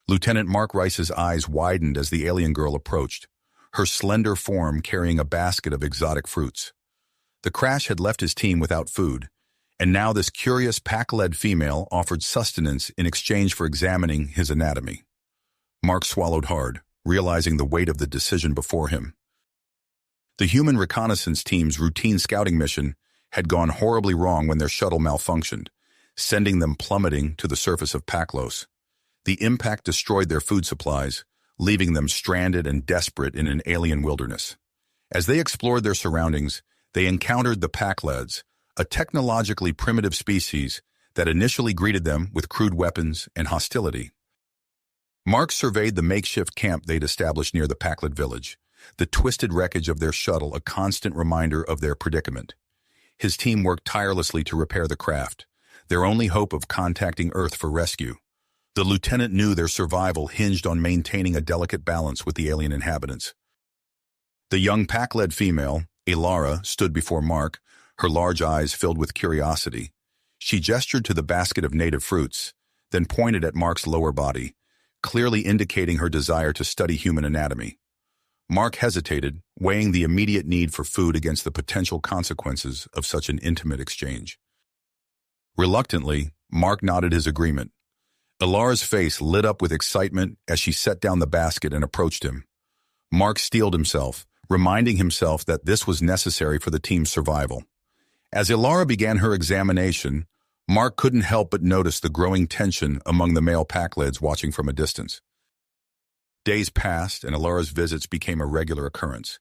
Lieutenant Mark Rice's eyes widened as the alien girl approached, her slender form carrying a basket of exotic fruits. The crash had left his team without food, and now this curious pack-led female offered sustenance in exchange for examining his anatomy. Mark swallowed hard, realizing the weight of the decision before him. The human reconnaissance team's routine scouting mission had gone horribly wrong when their shuttle malfunctioned, sending them plummeting to the surface of Pacos. The impact destroyed their food supplies, leaving them stranded and desperate in an alien wilderness. As they explored their surroundings, they encountered the Pack-leds, a technologically primitive species that initially greeted them with crude weapons and hostility. Mark surveyed the makeshift camp they'd established near the Pack-led village, the twisted wreckage of their shuttle a constant reminder of their predicament. His team worked tirelessly to repair the craft, their only hope of contacting Earth for rescue. The lieutenant knew their survival hinged on maintaining a delicate balance with the alien inhabitants. The young Pack-led female, Alara, stood before Mark, her large eyes filled with curiosity. She gestured to the basket of native fruits, then pointed at Mark's lower body, clearly indicating her desire to study human anatomy. Mark hesitated, weighing the immediate need for food against the potential consequences of such an intimate exchange. Reluctantly, Mark nodded his agreement. Alara's face lit up with excitement as she set down the basket and approached him. Mark steeled himself, reminding himself that this was necessary for the team's survival. As Alara began her examination, Mark couldn't help but notice the growing tension among the male Pack-leds watching from a distance. Days passed, and Alara's visits became a regular occurrence.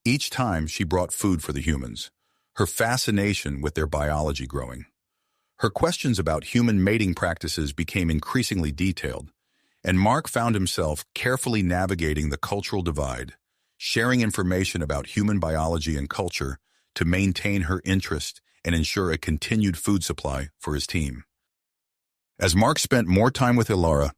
Each time she brought food for the humans, her fascination with their biology growing. Her questions about human mating practices became increasingly detailed, and Mark found himself carefully navigating the cultural divide, sharing information about human biology and culture to maintain her interest and ensure a continued food supply for his team. As Mark spent more time with Alara,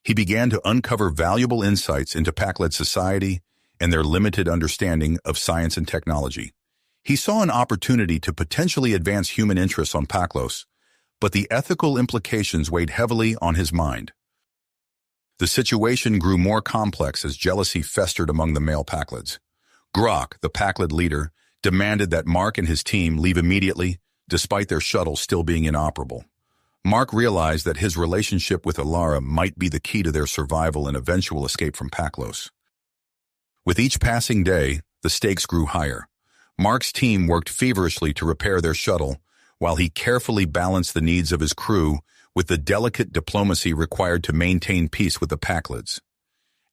he began to uncover valuable insights into Pack-led society and their limited understanding of science and technology. He saw an opportunity to potentially advance human interests on Pacos, but the ethical implications weighed heavily on his mind. The situation grew more complex as jealousy festered among the male Pack-leds. Grok, the Pack-led leader, demanded that Mark and his team leave immediately, despite their shuttle still being inoperable. Mark realized that his relationship with Alara might be the key to their survival and eventual escape from Pacos. With each passing day, the stakes grew higher. Mark's team worked feverishly to repair their shuttle, while he carefully balanced the needs of his crew with the delicate diplomacy required to maintain peace with the Pack-leds.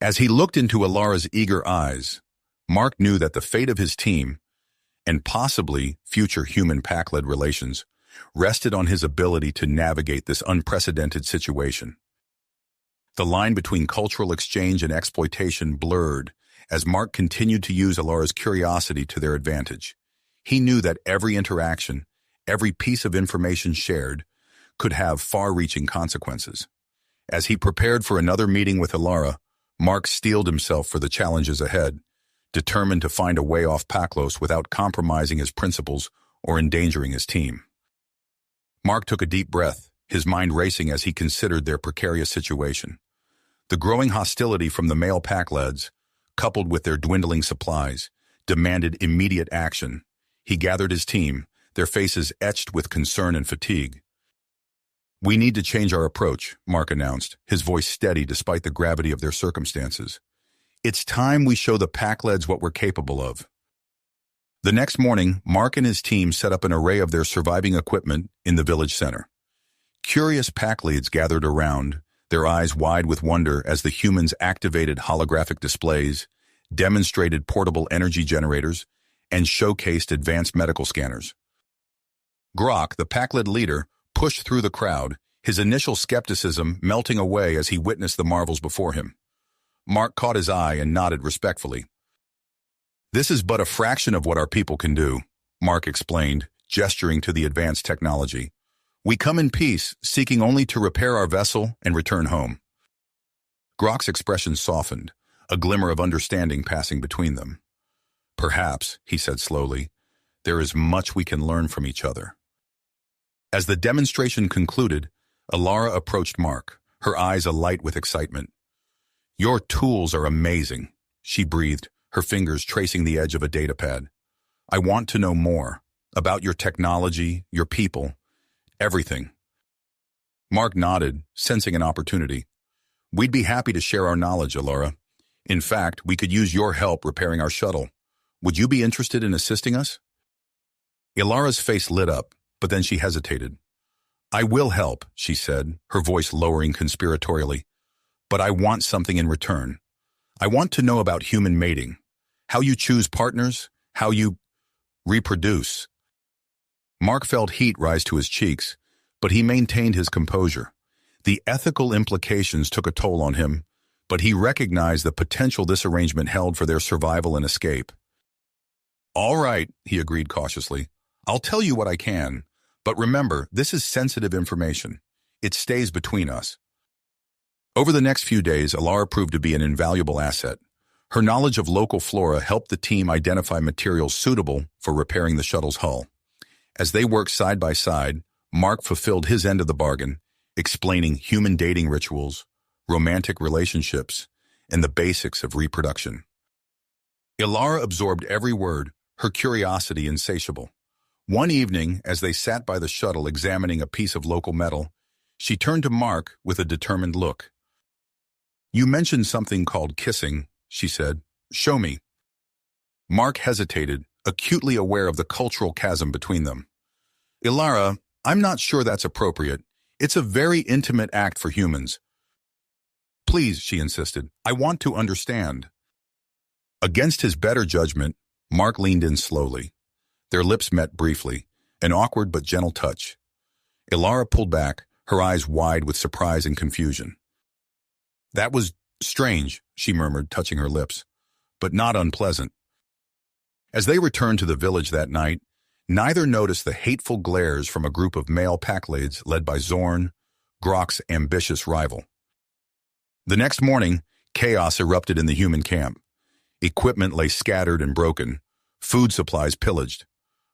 As he looked into Alara's eager eyes, Mark knew that the fate of his team, and possibly future human Pack-led relations, rested on his ability to navigate this unprecedented situation. The line between cultural exchange and exploitation blurred as Mark continued to use Alara's curiosity to their advantage. He knew that every interaction, every piece of information shared, could have far-reaching consequences. As he prepared for another meeting with Alara, Mark steeled himself for the challenges ahead, determined to find a way off Pacos without compromising his principles or endangering his team. Mark took a deep breath, his mind racing as he considered their precarious situation. The growing hostility from the male Pack-leds, coupled with their dwindling supplies, demanded immediate action. He gathered his team, their faces etched with concern and fatigue. "We need to change our approach," Mark announced, his voice steady despite the gravity of their circumstances. "It's time we show the Pack-leds what we're capable of." The next morning, Mark and his team set up an array of their surviving equipment in the village center. Curious Pack-leads gathered around, their eyes wide with wonder as the humans activated holographic displays, demonstrated portable energy generators, and showcased advanced medical scanners. Grok, the Pack-led leader, pushed through the crowd, his initial skepticism melting away as he witnessed the marvels before him. Mark caught his eye and nodded respectfully. "This is but a fraction of what our people can do," Mark explained, gesturing to the advanced technology. "We come in peace, seeking only to repair our vessel and return home." Grok's expression softened, a glimmer of understanding passing between them. "Perhaps," he said slowly, "there is much we can learn from each other." As the demonstration concluded, Alara approached Mark, her eyes alight with excitement. Your tools are amazing, she breathed, her fingers tracing the edge of a datapad. I want to know more about your technology, your people, everything. Mark nodded, sensing an opportunity. We'd be happy to share our knowledge, Alara. In fact, we could use your help repairing our shuttle. Would you be interested in assisting us? Ilara's face lit up, but then she hesitated. I will help, she said, her voice lowering conspiratorially. But I want something in return. I want to know about human mating, how you choose partners, how you reproduce. Mark felt heat rise to his cheeks, but he maintained his composure. The ethical implications took a toll on him, but he recognized the potential this arrangement held for their survival and escape. All right, he agreed cautiously. I'll tell you what I can, but remember, this is sensitive information. It stays between us. Over the next few days, Alara proved to be an invaluable asset. Her knowledge of local flora helped the team identify materials suitable for repairing the shuttle's hull. As they worked side by side, Mark fulfilled his end of the bargain, explaining human dating rituals, romantic relationships, and the basics of reproduction. Alara absorbed every word, her curiosity insatiable. One evening, as they sat by the shuttle examining a piece of local metal, she turned to Mark with a determined look. You mentioned something called kissing, she said. Show me. Mark hesitated, acutely aware of the cultural chasm between them. Alara, I'm not sure that's appropriate. It's a very intimate act for humans. Please, she insisted, I want to understand. Against his better judgment, Mark leaned in slowly. Their lips met briefly, an awkward but gentle touch. Alara pulled back, her eyes wide with surprise and confusion. That was strange, she murmured, touching her lips, but not unpleasant. As they returned to the village that night, neither noticed the hateful glares from a group of male Paclades led by Zorn, Grok's ambitious rival. The next morning, chaos erupted in the human camp. Equipment lay scattered and broken, food supplies pillaged.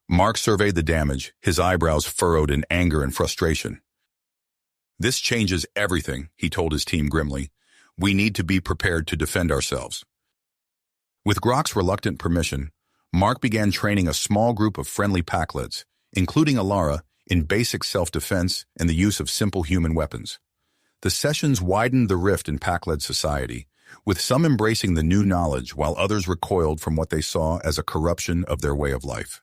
Mark surveyed the damage, his eyebrows furrowed in anger and frustration. This changes everything, he told his team grimly. We need to be prepared to defend ourselves. With Grok's reluctant permission, Mark began training a small group of friendly Paclades, including Alara, in basic self-defense and the use of simple human weapons. The sessions widened the rift in Paclade society, with some embracing the new knowledge while others recoiled from what they saw as a corruption of their way of life.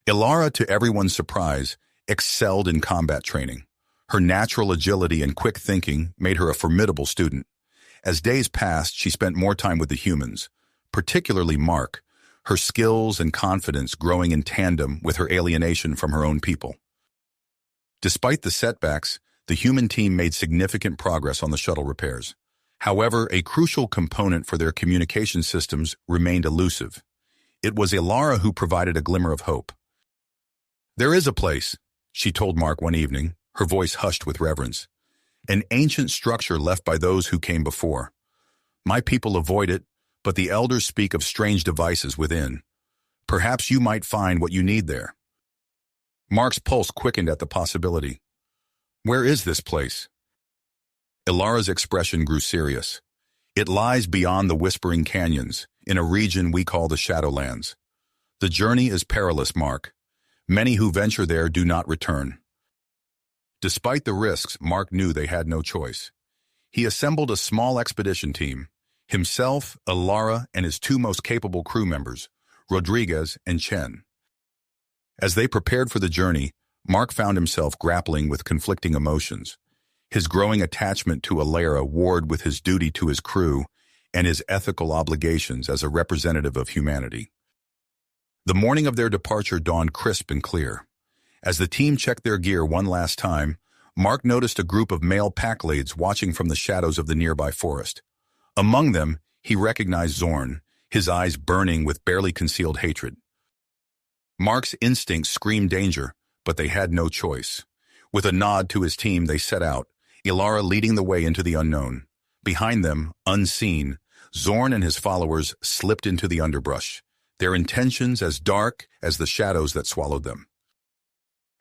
Alara, to everyone's surprise, excelled in combat training. Her natural agility and quick thinking made her a formidable student. As days passed, she spent more time with the humans, particularly Mark, her skills and confidence growing in tandem with her alienation from her own people. Despite the setbacks, the human team made significant progress on the shuttle repairs. However, a crucial component for their communication systems remained elusive. It was Alara who provided a glimmer of hope. There is a place, she told Mark one evening, her voice hushed with reverence. An ancient structure left by those who came before. My people avoid it, but the elders speak of strange devices within. Perhaps you might find what you need there. Mark's pulse quickened at the possibility. Where is this place? Ilara's expression grew serious. It lies beyond the Whispering Canyons, in a region we call the Shadowlands. The journey is perilous, Mark. Many who venture there do not return. Despite the risks, Mark knew they had no choice. He assembled a small expedition team, himself, Alara, and his two most capable crew members, Rodriguez and Chen. As they prepared for the journey, Mark found himself grappling with conflicting emotions. His growing attachment to Alara warred with his duty to his crew and his ethical obligations as a representative of humanity. The morning of their departure dawned crisp and clear. As the team checked their gear one last time, Mark noticed a group of male Paclades watching from the shadows of the nearby forest. Among them, he recognized Zorn, his eyes burning with barely concealed hatred. Mark's instincts screamed danger, but they had no choice. With a nod to his team, they set out, Alara leading the way into the unknown. Behind them, unseen, Zorn and his followers slipped into the underbrush, their intentions as dark as the shadows that swallowed them.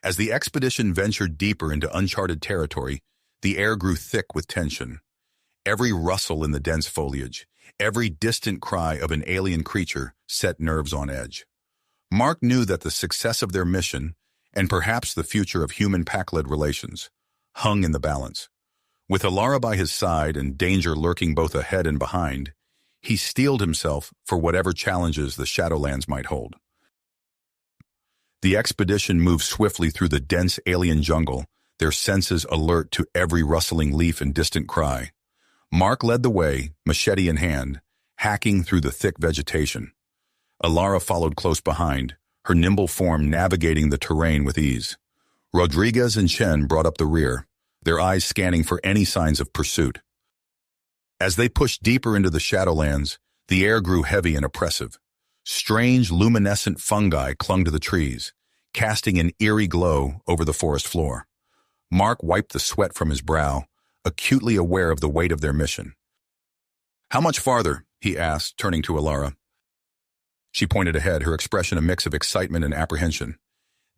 As the expedition ventured deeper into uncharted territory, the air grew thick with tension. Every rustle in the dense foliage, every distant cry of an alien creature set nerves on edge. Mark knew that the success of their mission, and perhaps the future of human-Pac-led relations, hung in the balance. With Alara by his side and danger lurking both ahead and behind, he steeled himself for whatever challenges the Shadowlands might hold. The expedition moved swiftly through the dense alien jungle, their senses alert to every rustling leaf and distant cry. Mark led the way, machete in hand, hacking through the thick vegetation. Alara followed close behind, her nimble form navigating the terrain with ease. Rodriguez and Chen brought up the rear, their eyes scanning for any signs of pursuit. As they pushed deeper into the Shadowlands, the air grew heavy and oppressive. Strange, luminescent fungi clung to the trees, casting an eerie glow over the forest floor. Mark wiped the sweat from his brow, acutely aware of the weight of their mission. "How much farther?" he asked, turning to Alara. She pointed ahead, her expression a mix of excitement and apprehension.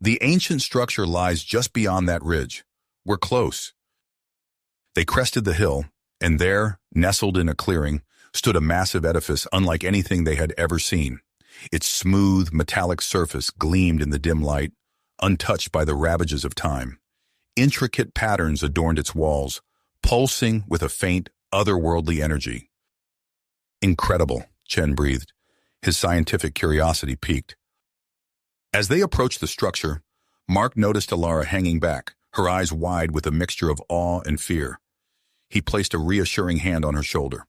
"The ancient structure lies just beyond that ridge. We're close." They crested the hill, and there, nestled in a clearing, stood a massive edifice unlike anything they had ever seen. Its smooth, metallic surface gleamed in the dim light, untouched by the ravages of time. Intricate patterns adorned its walls, pulsing with a faint, otherworldly energy. "Incredible," Chen breathed, his scientific curiosity piqued. As they approached the structure, Mark noticed Alara hanging back, her eyes wide with a mixture of awe and fear. He placed a reassuring hand on her shoulder.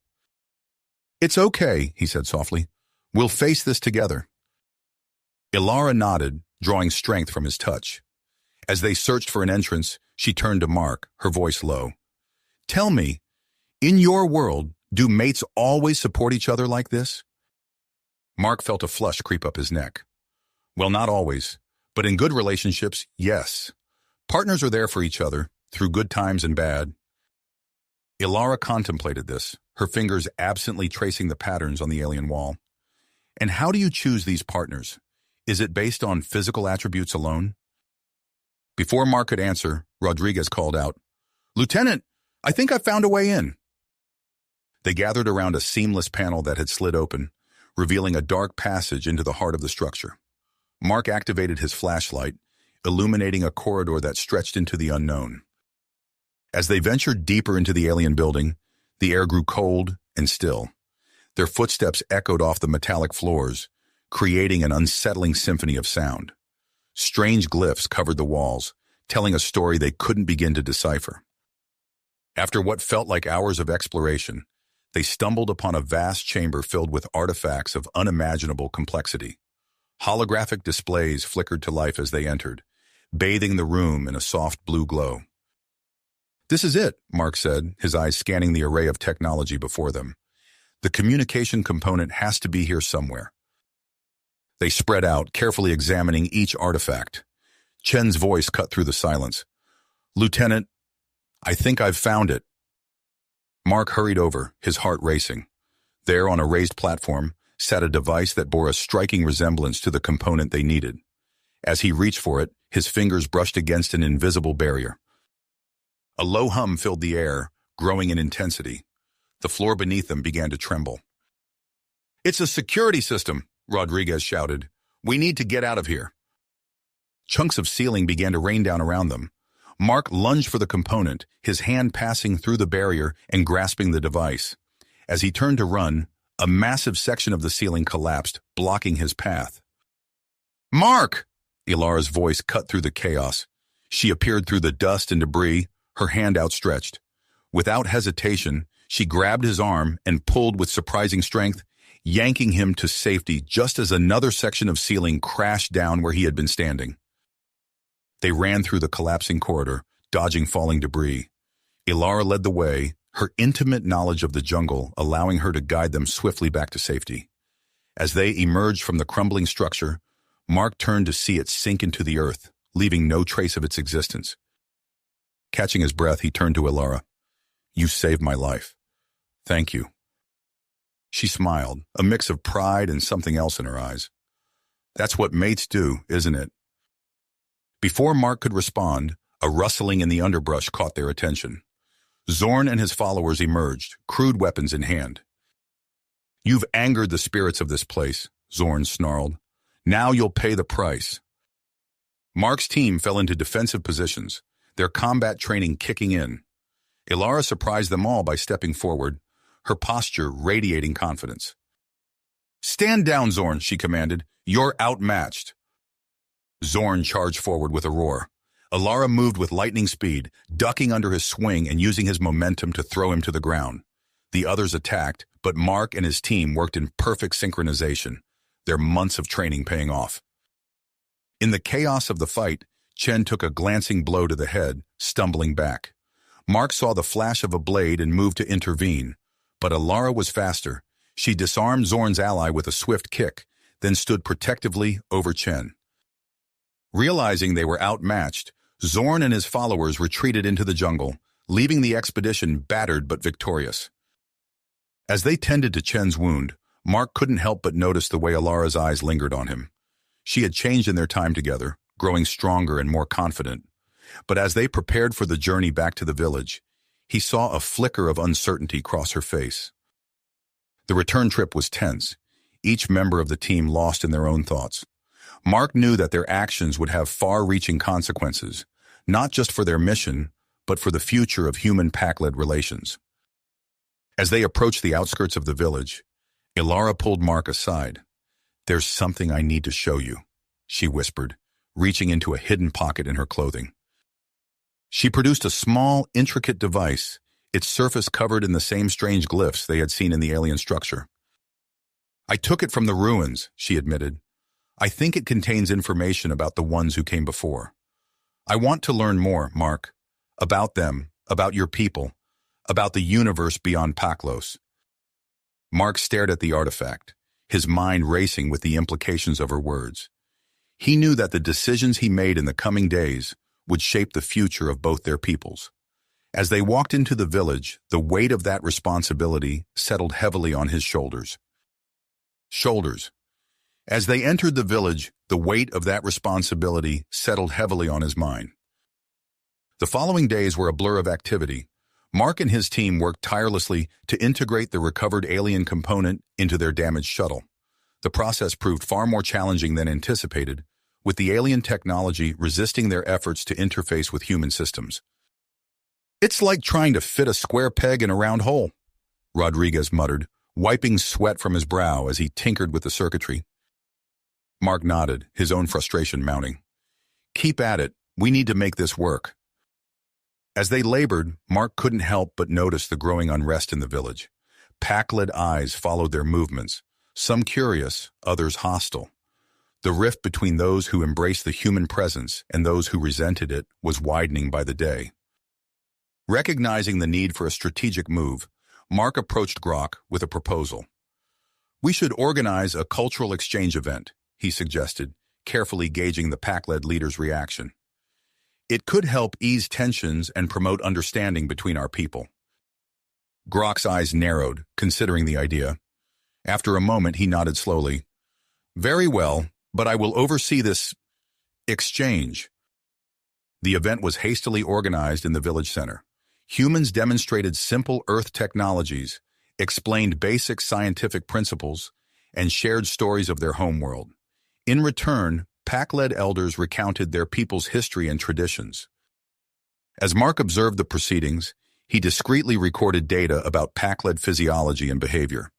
"It's okay," he said softly. "We'll face this together." Alara nodded, drawing strength from his touch. As they searched for an entrance, she turned to Mark, her voice low. "Tell me, in your world, do mates always support each other like this?" Mark felt a flush creep up his neck. "Well, not always, but in good relationships, yes. Partners are there for each other, through good times and bad." Alara contemplated this, her fingers absently tracing the patterns on the alien wall. "And how do you choose these partners? Is it based on physical attributes alone?" Before Mark could answer, Rodriguez called out, "Lieutenant, I think I found a way in." They gathered around a seamless panel that had slid open, revealing a dark passage into the heart of the structure. Mark activated his flashlight, illuminating a corridor that stretched into the unknown. As they ventured deeper into the alien building, the air grew cold and still. Their footsteps echoed off the metallic floors, creating an unsettling symphony of sound. Strange glyphs covered the walls, telling a story they couldn't begin to decipher. After what felt like hours of exploration, they stumbled upon a vast chamber filled with artifacts of unimaginable complexity. Holographic displays flickered to life as they entered, bathing the room in a soft blue glow. "This is it," Mark said, his eyes scanning the array of technology before them. "The communication component has to be here somewhere." They spread out, carefully examining each artifact. Chen's voice cut through the silence. "Lieutenant, I think I've found it." Mark hurried over, his heart racing. There, on a raised platform, sat a device that bore a striking resemblance to the component they needed. As he reached for it, his fingers brushed against an invisible barrier. A low hum filled the air, growing in intensity. The floor beneath them began to tremble. "It's a security system," Rodriguez shouted. "We need to get out of here." Chunks of ceiling began to rain down around them. Mark lunged for the component, his hand passing through the barrier and grasping the device. As he turned to run, a massive section of the ceiling collapsed, blocking his path. "Mark!" Ilara's voice cut through the chaos. She appeared through the dust and debris, her hand outstretched. Without hesitation, she grabbed his arm and pulled with surprising strength, yanking him to safety just as another section of ceiling crashed down where he had been standing. They ran through the collapsing corridor, dodging falling debris. Ilara led the way, her intimate knowledge of the jungle allowing her to guide them swiftly back to safety. As they emerged from the crumbling structure, Mark turned to see it sink into the earth, leaving no trace of its existence. Catching his breath, he turned to Ilara. "You saved my life. Thank you." She smiled, a mix of pride and something else in her eyes. "That's what mates do, isn't it?" Before Mark could respond, a rustling in the underbrush caught their attention. Zorn and his followers emerged, crude weapons in hand. "You've angered the spirits of this place," Zorn snarled. "Now you'll pay the price." Mark's team fell into defensive positions, their combat training kicking in. Ilara surprised them all by stepping forward, her posture radiating confidence. "Stand down, Zorn," she commanded. "You're outmatched." Zorn charged forward with a roar. Ilara moved with lightning speed, ducking under his swing and using his momentum to throw him to the ground. The others attacked, but Mark and his team worked in perfect synchronization, their months of training paying off. In the chaos of the fight, Chen took a glancing blow to the head, stumbling back. Mark saw the flash of a blade and moved to intervene, but Ilara was faster. She disarmed Zorn's ally with a swift kick, then stood protectively over Chen. Realizing they were outmatched, Zorn and his followers retreated into the jungle, leaving the expedition battered but victorious. As they tended to Chen's wound, Mark couldn't help but notice the way Ilara's eyes lingered on him. She had changed in their time together, growing stronger and more confident. But as they prepared for the journey back to the village, he saw a flicker of uncertainty cross her face. The return trip was tense, each member of the team lost in their own thoughts. Mark knew that their actions would have far-reaching consequences, not just for their mission, but for the future of human-pack-led relations. As they approached the outskirts of the village, Ilara pulled Mark aside. "There's something I need to show you," she whispered, reaching into a hidden pocket in her clothing. She produced a small, intricate device, its surface covered in the same strange glyphs they had seen in the alien structure. "I took it from the ruins," she admitted. "I think it contains information about the ones who came before. I want to learn more, Mark, about them, about your people, about the universe beyond Pacos." Mark stared at the artifact, his mind racing with the implications of her words. He knew that the decisions he made in the coming days would shape the future of both their peoples. As they walked into the village, the weight of that responsibility settled heavily on his shoulders. As they entered the village, the weight of that responsibility settled heavily on his mind. The following days were a blur of activity. Mark and his team worked tirelessly to integrate the recovered alien component into their damaged shuttle. The process proved far more challenging than anticipated, with the alien technology resisting their efforts to interface with human systems. "It's like trying to fit a square peg in a round hole," Rodriguez muttered, wiping sweat from his brow as he tinkered with the circuitry. Mark nodded, his own frustration mounting. "Keep at it. We need to make this work." As they labored, Mark couldn't help but notice the growing unrest in the village. Pack-led eyes followed their movements, some curious, others hostile. The rift between those who embraced the human presence and those who resented it was widening by the day. Recognizing the need for a strategic move, Mark approached Grok with a proposal. "We should organize a cultural exchange event," he suggested, carefully gauging the pack-led leader's reaction. "It could help ease tensions and promote understanding between our people." Grok's eyes narrowed, considering the idea. After a moment, he nodded slowly. "Very well, but I will oversee this exchange." The event was hastily organized in the village center. Humans demonstrated simple Earth technologies, explained basic scientific principles, and shared stories of their homeworld. In return, pack-led elders recounted their people's history and traditions. As Mark observed the proceedings, he discreetly recorded data about pack-led physiology and behavior.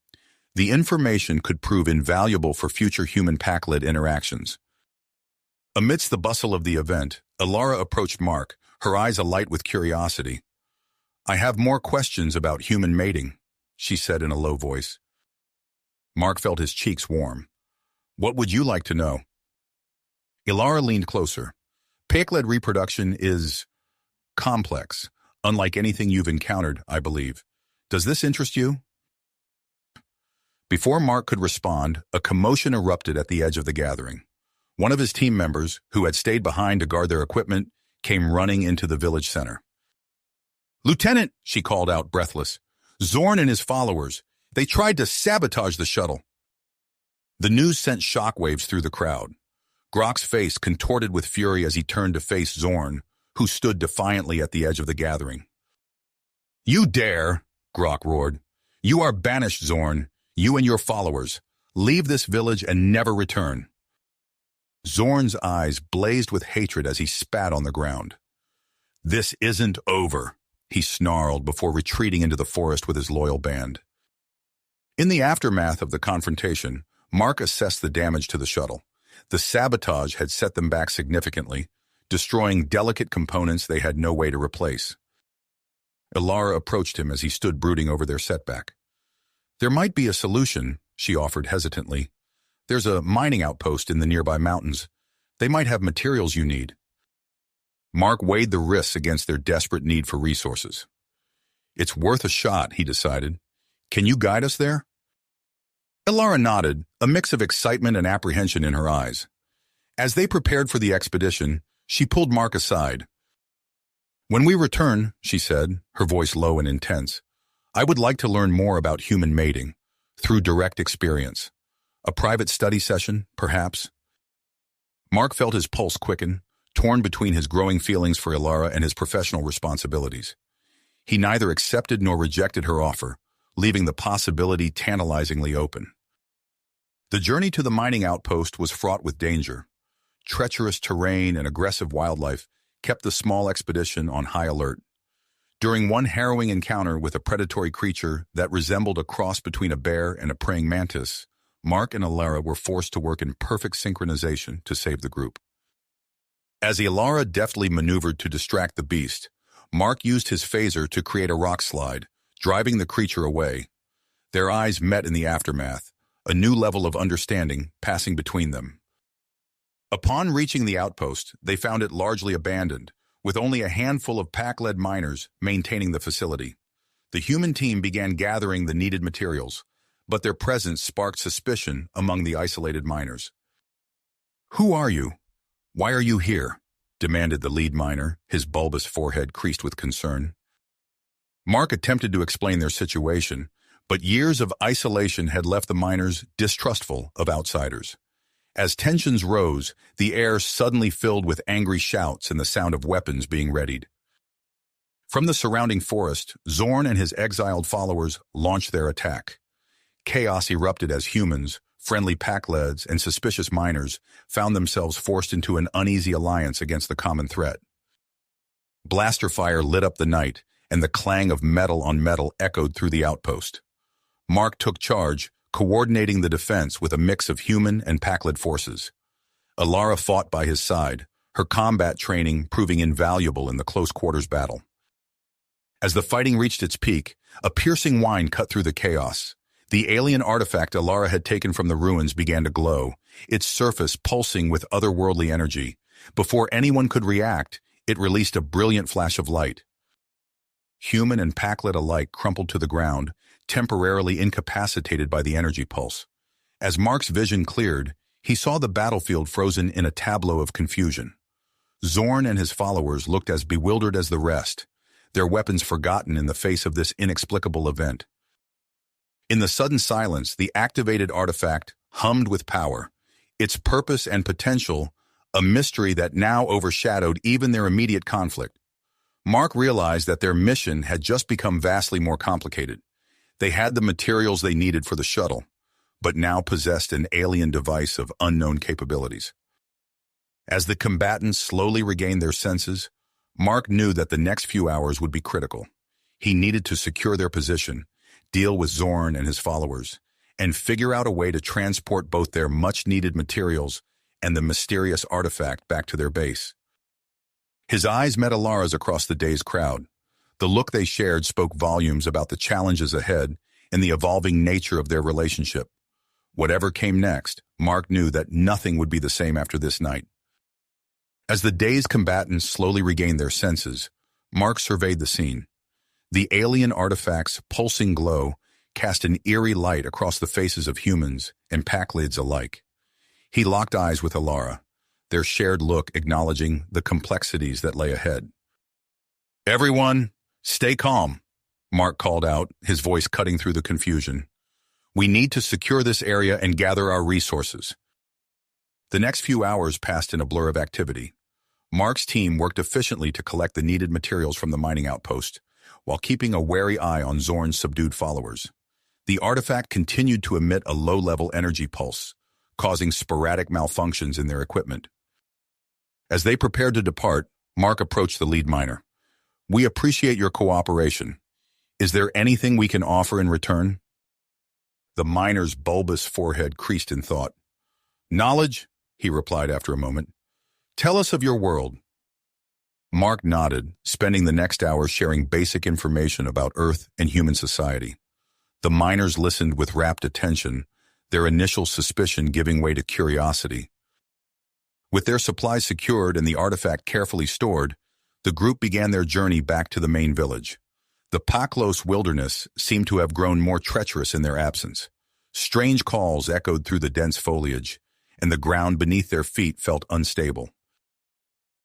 The information could prove invaluable for future human pack-led interactions. Amidst the bustle of the event, Ilara approached Mark, her eyes alight with curiosity. "I have more questions about human mating," she said in a low voice. Mark felt his cheeks warm. "What would you like to know?" Ilara leaned closer. "Pack-led reproduction is complex, unlike anything you've encountered, I believe. Does this interest you?" Before Mark could respond, a commotion erupted at the edge of the gathering. One of his team members, who had stayed behind to guard their equipment, came running into the village center. "Lieutenant," she called out, breathless. "Zorn and his followers. They tried to sabotage the shuttle." The news sent shockwaves through the crowd. Grok's face contorted with fury as he turned to face Zorn, who stood defiantly at the edge of the gathering. You dare, Grok roared. You are banished, Zorn, you and your followers. Leave this village and never return. Zorn's eyes blazed with hatred as he spat on the ground. This isn't over, he snarled before retreating into the forest with his loyal band. In the aftermath of the confrontation, Mark assessed the damage to the shuttle. The sabotage had set them back significantly, destroying delicate components they had no way to replace. Ilara approached him as he stood brooding over their setback. There might be a solution, she offered hesitantly. There's a mining outpost in the nearby mountains. They might have materials you need. Mark weighed the risks against their desperate need for resources. It's worth a shot, he decided. Can you guide us there? Ilara nodded, a mix of excitement and apprehension in her eyes. As they prepared for the expedition, she pulled Mark aside. When we return, she said, her voice low and intense, I would like to learn more about human mating, through direct experience. A private study session, perhaps? Mark felt his pulse quicken, torn between his growing feelings for Ilara and his professional responsibilities. He neither accepted nor rejected her offer, leaving the possibility tantalizingly open. The journey to the mining outpost was fraught with danger. Treacherous terrain and aggressive wildlife kept the small expedition on high alert. During one harrowing encounter with a predatory creature that resembled a cross between a bear and a praying mantis, Mark and Ilara were forced to work in perfect synchronization to save the group. As Ilara deftly maneuvered to distract the beast, Mark used his phaser to create a rock slide, driving the creature away. Their eyes met in the aftermath, a new level of understanding passing between them. Upon reaching the outpost, they found it largely abandoned, with only a handful of pack-led miners maintaining the facility. The human team began gathering the needed materials, but their presence sparked suspicion among the isolated miners. Who are you? Why are you here? Demanded the lead miner, his bulbous forehead creased with concern. Mark attempted to explain their situation, but years of isolation had left the miners distrustful of outsiders. As tensions rose, the air suddenly filled with angry shouts and the sound of weapons being readied. From the surrounding forest, Zorn and his exiled followers launched their attack. Chaos erupted as humans, friendly pack-leds, and suspicious miners found themselves forced into an uneasy alliance against the common threat. Blaster fire lit up the night, and the clang of metal on metal echoed through the outpost. Mark took charge, coordinating the defense with a mix of human and pack-led forces. Ilara fought by his side, her combat training proving invaluable in the close-quarters battle. As the fighting reached its peak, a piercing whine cut through the chaos. The alien artifact Ilara had taken from the ruins began to glow, its surface pulsing with otherworldly energy. Before anyone could react, it released a brilliant flash of light. Human and pack-led alike crumpled to the ground, temporarily incapacitated by the energy pulse. As Mark's vision cleared, he saw the battlefield frozen in a tableau of confusion. Zorn and his followers looked as bewildered as the rest, their weapons forgotten in the face of this inexplicable event. In the sudden silence, the activated artifact hummed with power, its purpose and potential a mystery that now overshadowed even their immediate conflict. Mark realized that their mission had just become vastly more complicated. They had the materials they needed for the shuttle, but now possessed an alien device of unknown capabilities. As the combatants slowly regained their senses, Mark knew that the next few hours would be critical. He needed to secure their position, deal with Zorn and his followers, and figure out a way to transport both their much-needed materials and the mysterious artifact back to their base. His eyes met Ilara's across the day's crowd. The look they shared spoke volumes about the challenges ahead and the evolving nature of their relationship. Whatever came next, Mark knew that nothing would be the same after this night. As the day's combatants slowly regained their senses, Mark surveyed the scene. The alien artifact's pulsing glow cast an eerie light across the faces of humans and pack-lids alike. He locked eyes with Ilara, their shared look acknowledging the complexities that lay ahead. "Everyone, stay calm," Mark called out, his voice cutting through the confusion. "We need to secure this area and gather our resources." The next few hours passed in a blur of activity. Mark's team worked efficiently to collect the needed materials from the mining outpost, while keeping a wary eye on Zorn's subdued followers. The artifact continued to emit a low-level energy pulse, causing sporadic malfunctions in their equipment. As they prepared to depart, Mark approached the lead miner. "We appreciate your cooperation. Is there anything we can offer in return?" The miner's bulbous forehead creased in thought. "Knowledge," he replied after a moment. "Tell us of your world." Mark nodded, spending the next hour sharing basic information about Earth and human society. The miners listened with rapt attention, their initial suspicion giving way to curiosity. With their supplies secured and the artifact carefully stored, the group began their journey back to the main village. The Pacos wilderness seemed to have grown more treacherous in their absence. Strange calls echoed through the dense foliage, and the ground beneath their feet felt unstable.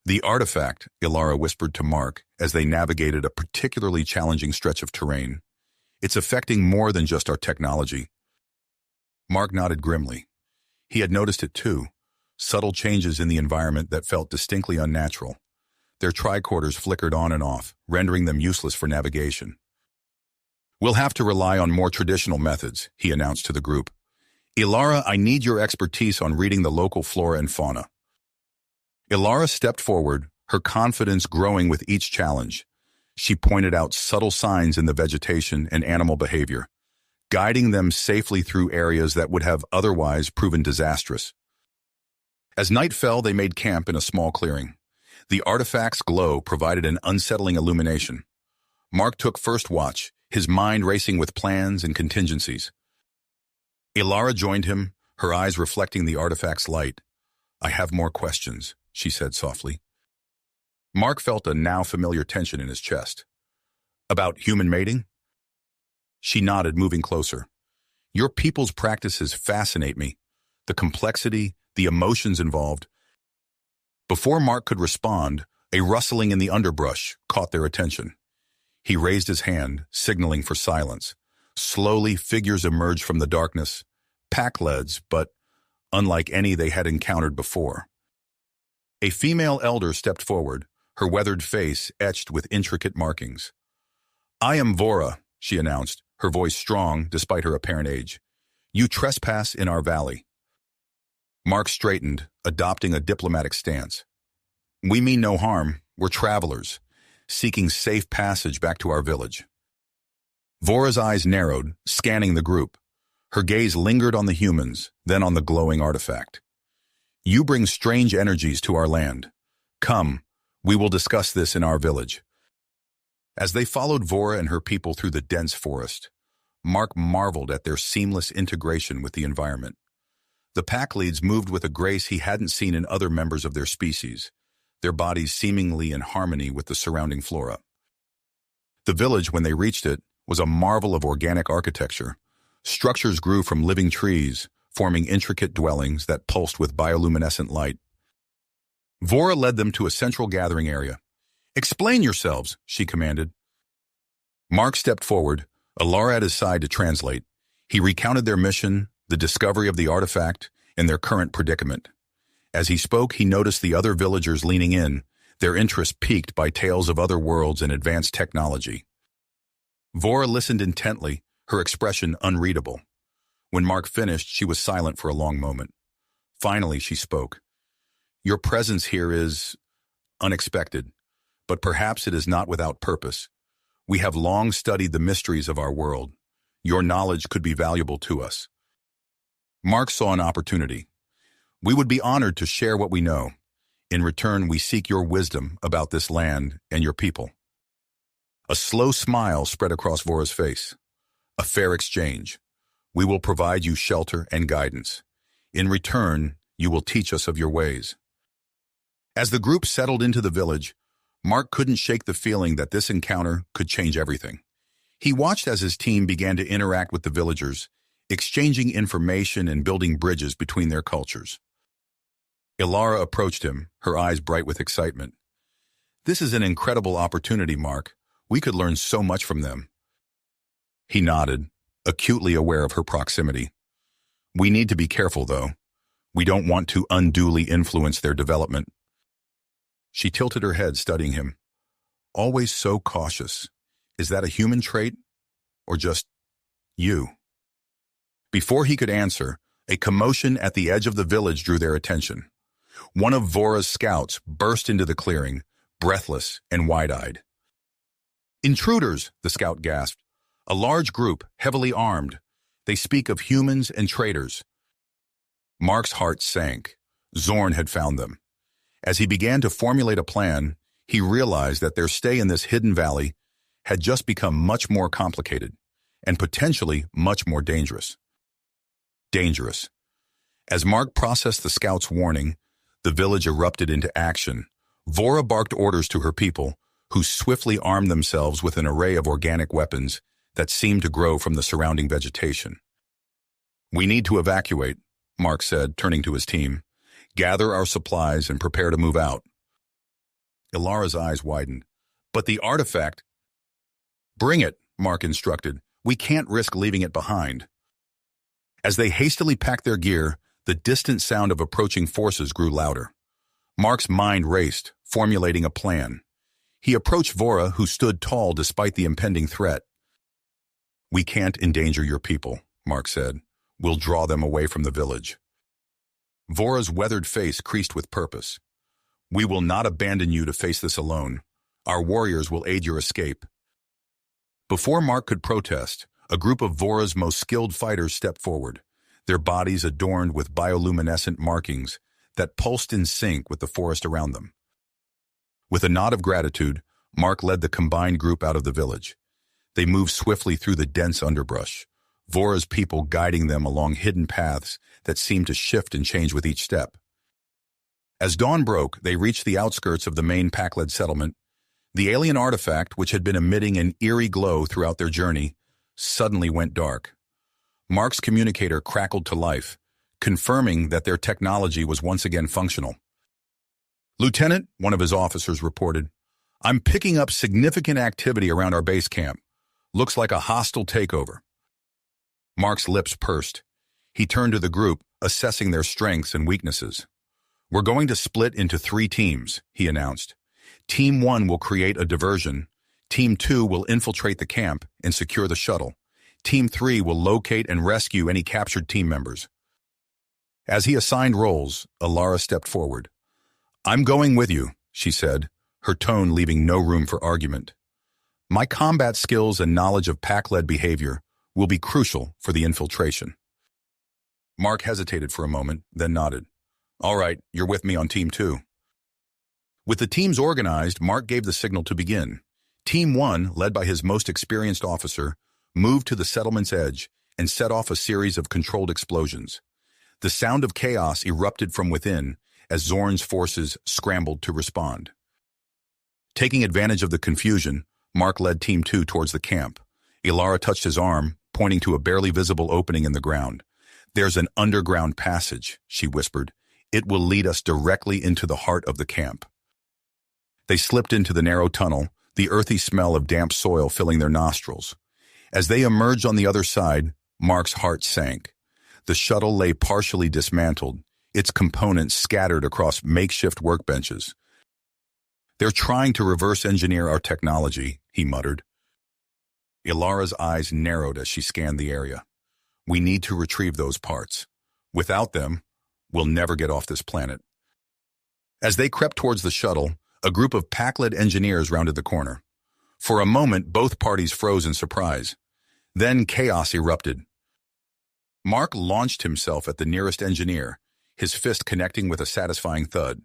"The artifact," Ilara whispered to Mark as they navigated a particularly challenging stretch of terrain. "It's affecting more than just our technology." Mark nodded grimly. He had noticed it too, subtle changes in the environment that felt distinctly unnatural. Their tricorders flickered on and off, rendering them useless for navigation. "We'll have to rely on more traditional methods," he announced to the group. "Ilara, I need your expertise on reading the local flora and fauna." Ilara stepped forward, her confidence growing with each challenge. She pointed out subtle signs in the vegetation and animal behavior, guiding them safely through areas that would have otherwise proven disastrous. As night fell, they made camp in a small clearing. The artifact's glow provided an unsettling illumination. Mark took first watch, his mind racing with plans and contingencies. Ilara joined him, her eyes reflecting the artifact's light. "I have more questions," she said softly. Mark felt a now familiar tension in his chest. "About human mating?" She nodded, moving closer. "Your people's practices fascinate me. The complexity, the emotions involved." Before Mark could respond, a rustling in the underbrush caught their attention. He raised his hand, signaling for silence. Slowly, figures emerged from the darkness, pack-leads, but unlike any they had encountered before. A female elder stepped forward, her weathered face etched with intricate markings. "I am Vora," she announced, her voice strong despite her apparent age. "You trespass in our valley." Mark straightened, adopting a diplomatic stance. "We mean no harm. We're travelers, seeking safe passage back to our village." Vora's eyes narrowed, scanning the group. Her gaze lingered on the humans, then on the glowing artifact. "You bring strange energies to our land. Come, we will discuss this in our village." As they followed Vora and her people through the dense forest, Mark marveled at their seamless integration with the environment. The pack leads moved with a grace he hadn't seen in other members of their species, their bodies seemingly in harmony with the surrounding flora. The village, when they reached it, was a marvel of organic architecture. Structures grew from living trees, forming intricate dwellings that pulsed with bioluminescent light. Vora led them to a central gathering area. "Explain yourselves," she commanded. Mark stepped forward, Ilara at his side to translate. He recounted their mission, the discovery of the artifact, and their current predicament. As he spoke, he noticed the other villagers leaning in, their interest piqued by tales of other worlds and advanced technology. Vora listened intently, her expression unreadable. When Mark finished, she was silent for a long moment. Finally, she spoke. "Your presence here is unexpected, but perhaps it is not without purpose. We have long studied the mysteries of our world. Your knowledge could be valuable to us." Mark saw an opportunity. "We would be honored to share what we know. In return, we seek your wisdom about this land and your people." A slow smile spread across Vora's face. "A fair exchange. We will provide you shelter and guidance. In return, you will teach us of your ways." As the group settled into the village, Mark couldn't shake the feeling that this encounter could change everything. He watched as his team began to interact with the villagers, exchanging information and building bridges between their cultures. Ilara approached him, her eyes bright with excitement. "This is an incredible opportunity, Mark. We could learn so much from them." He nodded, acutely aware of her proximity. "We need to be careful, though. We don't want to unduly influence their development." She tilted her head, studying him. "Always so cautious. is that a human trait? Or just you? Before he could answer, a commotion at the edge of the village drew their attention. One of Vora's scouts burst into the clearing, breathless and wide-eyed. "Intruders," the scout gasped. "A large group, heavily armed. They speak of humans and traitors." Mark's heart sank. Zorn had found them. As he began to formulate a plan, he realized that their stay in this hidden valley had just become much more complicated and potentially much more dangerous. Dangerous. As Mark processed the scout's warning, the village erupted into action. Vora barked orders to her people, who swiftly armed themselves with an array of organic weapons that seemed to grow from the surrounding vegetation. "We need to evacuate," Mark said, turning to his team. "Gather our supplies and prepare to move out." Ilara's eyes widened. "But the artifact—" "Bring it," Mark instructed. "We can't risk leaving it behind." As they hastily packed their gear, the distant sound of approaching forces grew louder. Mark's mind raced, formulating a plan. He approached Vora, who stood tall despite the impending threat. "We can't endanger your people," Mark said. "We'll draw them away from the village." Vora's weathered face creased with purpose. "We will not abandon you to face this alone. Our warriors will aid your escape." Before Mark could protest, a group of Vora's most skilled fighters stepped forward, their bodies adorned with bioluminescent markings that pulsed in sync with the forest around them. With a nod of gratitude, Mark led the combined group out of the village. They moved swiftly through the dense underbrush, Vora's people guiding them along hidden paths that seemed to shift and change with each step. As dawn broke, they reached the outskirts of the main Pac-led settlement. The alien artifact, which had been emitting an eerie glow throughout their journey, suddenly went dark. Mark's communicator crackled to life, confirming that their technology was once again functional. "Lieutenant," one of his officers reported, "I'm picking up significant activity around our base camp. Looks like a hostile takeover." Mark's lips pursed. He turned to the group, assessing their strengths and weaknesses. "We're going to split into 3 teams," he announced. "Team 1 will create a diversion. Team 2 will infiltrate the camp and secure the shuttle. Team 3 will locate and rescue any captured team members." As he assigned roles, Ilara stepped forward. "I'm going with you," she said, her tone leaving no room for argument. "My combat skills and knowledge of pack-led behavior will be crucial for the infiltration." Mark hesitated for a moment, then nodded. "All right, you're with me on Team 2. With the teams organized, Mark gave the signal to begin. Team 1, led by his most experienced officer, moved to the settlement's edge and set off a series of controlled explosions. The sound of chaos erupted from within as Zorn's forces scrambled to respond. Taking advantage of the confusion, Mark led Team 2 towards the camp. Ilara touched his arm, pointing to a barely visible opening in the ground. "There's an underground passage," she whispered. "It will lead us directly into the heart of the camp." They slipped into the narrow tunnel, the earthy smell of damp soil filling their nostrils. As they emerged on the other side, Mark's heart sank. The shuttle lay partially dismantled, its components scattered across makeshift workbenches. "They're trying to reverse engineer our technology," he muttered. Ilara's eyes narrowed as she scanned the area. "We need to retrieve those parts. Without them, we'll never get off this planet." As they crept towards the shuttle, a group of pack-led engineers rounded the corner. For a moment, both parties froze in surprise. Then chaos erupted. Mark launched himself at the nearest engineer, his fist connecting with a satisfying thud.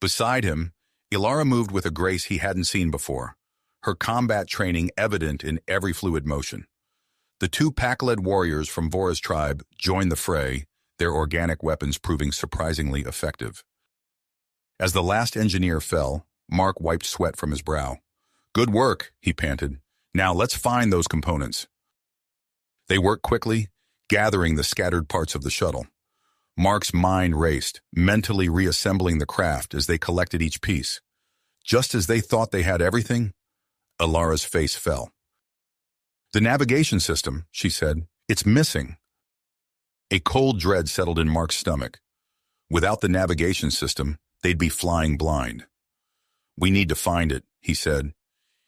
Beside him, Ilara moved with a grace he hadn't seen before, her combat training evident in every fluid motion. The 2 pack-led warriors from Vora's tribe joined the fray, their organic weapons proving surprisingly effective. As the last engineer fell, Mark wiped sweat from his brow. "Good work," he panted. "Now let's find those components." They worked quickly, gathering the scattered parts of the shuttle. Mark's mind raced, mentally reassembling the craft as they collected each piece. Just as they thought they had everything, Ilara's face fell. "The navigation system," she said. "It's missing." A cold dread settled in Mark's stomach. Without the navigation system, they'd be flying blind. "We need to find it," he said.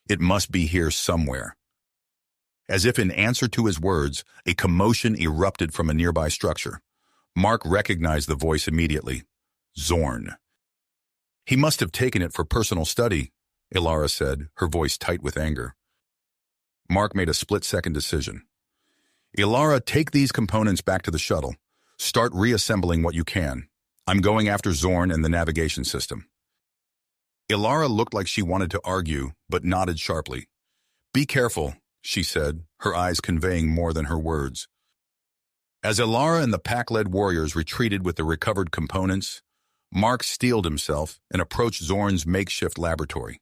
It must be here somewhere. As if in answer to his words, a commotion erupted from a nearby structure. Mark recognized the voice immediately. Zorn. He must have taken it for personal study, Ilara said, her voice tight with anger. Mark made a split-second decision. Ilara, take these components back to the shuttle. Start reassembling what you can. I'm going after Zorn and the navigation system. Ilara looked like she wanted to argue, but nodded sharply. Be careful, she said, her eyes conveying more than her words. As Ilara and the pack-led warriors retreated with the recovered components, Mark steeled himself and approached Zorn's makeshift laboratory.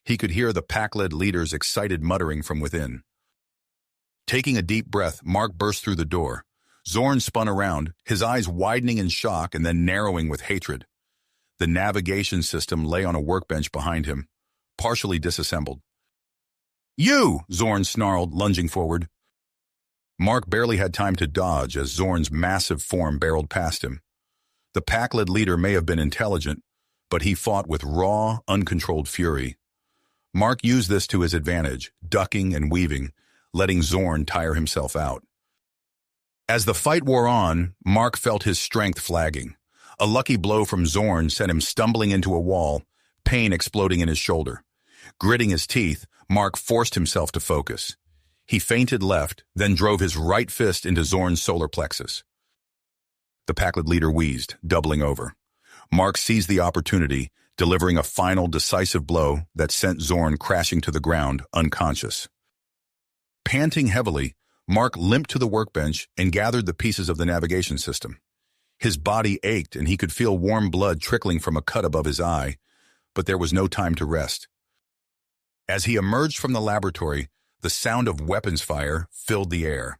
He could hear the pack-led leader's excited muttering from within. Taking a deep breath, Mark burst through the door. Zorn spun around, his eyes widening in shock and then narrowing with hatred. The navigation system lay on a workbench behind him, partially disassembled. You! Zorn snarled, lunging forward. Mark barely had time to dodge as Zorn's massive form barreled past him. The pack-led leader may have been intelligent, but he fought with raw, uncontrolled fury. Mark used this to his advantage, ducking and weaving, letting Zorn tire himself out. As the fight wore on, Mark felt his strength flagging. A lucky blow from Zorn sent him stumbling into a wall, pain exploding in his shoulder. Gritting his teeth, Mark forced himself to focus. He feinted left, then drove his right fist into Zorn's solar plexus. The pack-led leader wheezed, doubling over. Mark seized the opportunity, delivering a final decisive blow that sent Zorn crashing to the ground, unconscious. Panting heavily, Mark limped to the workbench and gathered the pieces of the navigation system. His body ached and he could feel warm blood trickling from a cut above his eye, but there was no time to rest. As he emerged from the laboratory, the sound of weapons fire filled the air.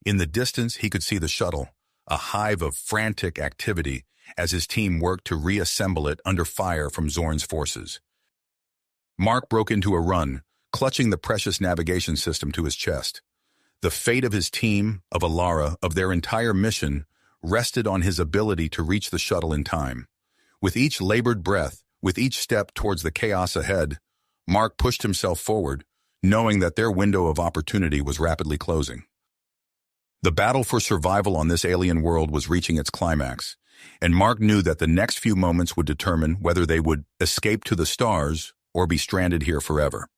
In the distance, he could see the shuttle, a hive of frantic activity as his team worked to reassemble it under fire from Zorn's forces. Mark broke into a run, clutching the precious navigation system to his chest. The fate of his team, of Ilara, of their entire mission, rested on his ability to reach the shuttle in time. With each labored breath, with each step towards the chaos ahead, Mark pushed himself forward, knowing that their window of opportunity was rapidly closing. The battle for survival on this alien world was reaching its climax, and Mark knew that the next few moments would determine whether they would escape to the stars or be stranded here forever.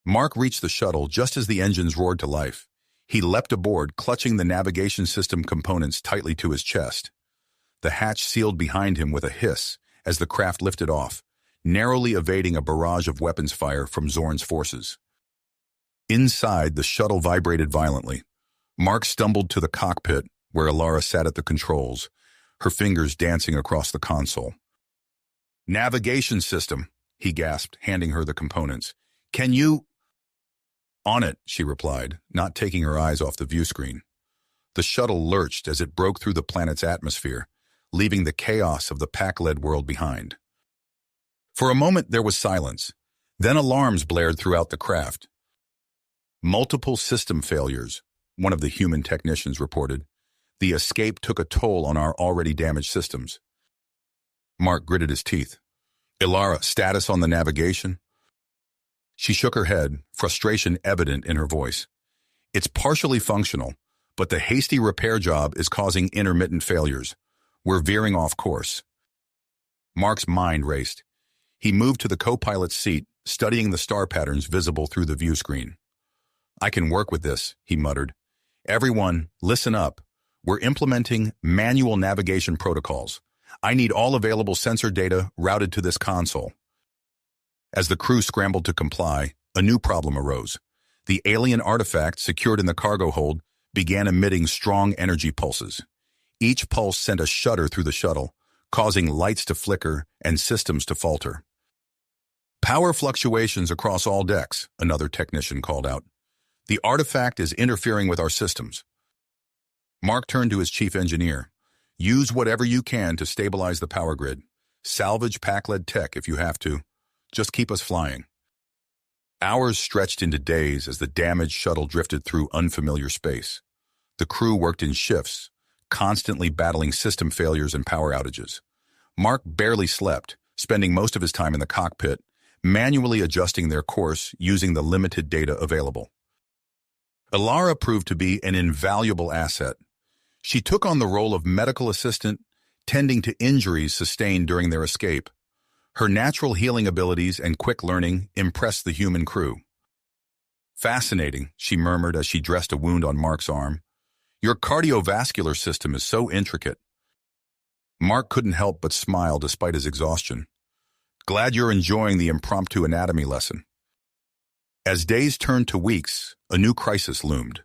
Mark reached the shuttle just as the engines roared to life. He leapt aboard, clutching the navigation system components tightly to his chest. The hatch sealed behind him with a hiss as the craft lifted off, narrowly evading a barrage of weapons fire from Zorn's forces. Inside, the shuttle vibrated violently. Mark stumbled to the cockpit, where Ilara sat at the controls, her fingers dancing across the console. "Navigation system," he gasped, handing her the components. "Can you—" "On it," she replied, not taking her eyes off the view screen. The shuttle lurched as it broke through the planet's atmosphere, leaving the chaos of the pack-led world behind. For a moment there was silence. Then alarms blared throughout the craft. "Multiple system failures," one of the human technicians reported. "The escape took a toll on our already damaged systems." Mark gritted his teeth. "Ilara, status on the navigation?" She shook her head, frustration evident in her voice. "It's partially functional, but the hasty repair job is causing intermittent failures. We're veering off course." Mark's mind raced. He moved to the co-pilot's seat, studying the star patterns visible through the view screen. "I can work with this," he muttered. "Everyone, listen up. We're implementing manual navigation protocols. I need all available sensor data routed to this console." As the crew scrambled to comply, a new problem arose. The alien artifact secured in the cargo hold began emitting strong energy pulses. Each pulse sent a shudder through the shuttle, causing lights to flicker and systems to falter. "Power fluctuations across all decks," another technician called out. "The artifact is interfering with our systems." Mark turned to his chief engineer. "Use whatever you can to stabilize the power grid. Salvage pack-led tech if you have to. Just keep us flying." Hours stretched into days as the damaged shuttle drifted through unfamiliar space. The crew worked in shifts, constantly battling system failures and power outages. Mark barely slept, spending most of his time in the cockpit, manually adjusting their course using the limited data available. Ilara proved to be an invaluable asset. She took on the role of medical assistant, tending to injuries sustained during their escape. Her natural healing abilities and quick learning impressed the human crew. "Fascinating," she murmured as she dressed a wound on Mark's arm. "Your cardiovascular system is so intricate." Mark couldn't help but smile despite his exhaustion. "Glad you're enjoying the impromptu anatomy lesson." As days turned to weeks, a new crisis loomed.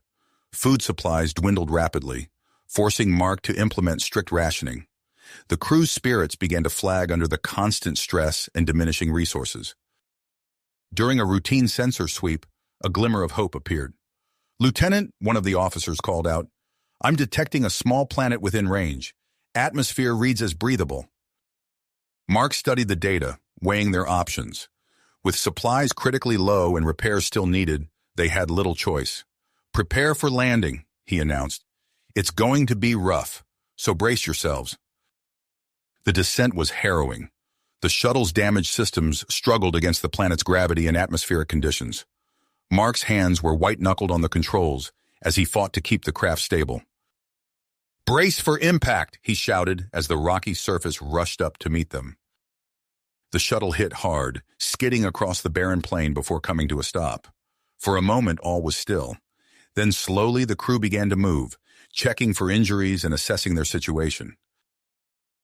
Food supplies dwindled rapidly, forcing Mark to implement strict rationing. The crew's spirits began to flag under the constant stress and diminishing resources. During a routine sensor sweep, a glimmer of hope appeared. "Lieutenant," one of the officers called out, "I'm detecting a small planet within range. Atmosphere reads as breathable." Mark studied the data, weighing their options. With supplies critically low and repairs still needed, they had little choice. "Prepare for landing," he announced. "It's going to be rough, so brace yourselves." The descent was harrowing. The shuttle's damaged systems struggled against the planet's gravity and atmospheric conditions. Mark's hands were white-knuckled on the controls as he fought to keep the craft stable. "Brace for impact," he shouted as the rocky surface rushed up to meet them. The shuttle hit hard, skidding across the barren plain before coming to a stop. For a moment, all was still. Then slowly the crew began to move, checking for injuries and assessing their situation.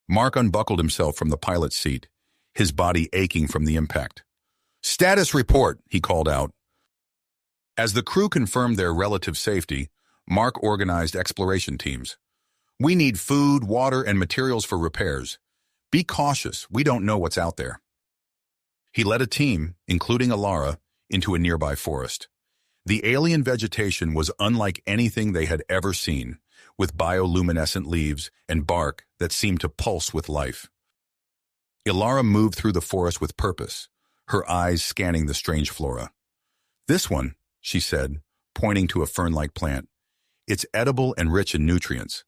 Mark unbuckled himself from the pilot's seat, his body aching from the impact. "Status report," he called out. As the crew confirmed their relative safety, Mark organized exploration teams. "We need food, water, and materials for repairs. Be cautious, we don't know what's out there." He led a team, including Ilara, into a nearby forest. The alien vegetation was unlike anything they had ever seen, with bioluminescent leaves and bark that seemed to pulse with life. Ilara moved through the forest with purpose, her eyes scanning the strange flora. "This one," she said, pointing to a fern-like plant. "It's edible and rich in nutrients."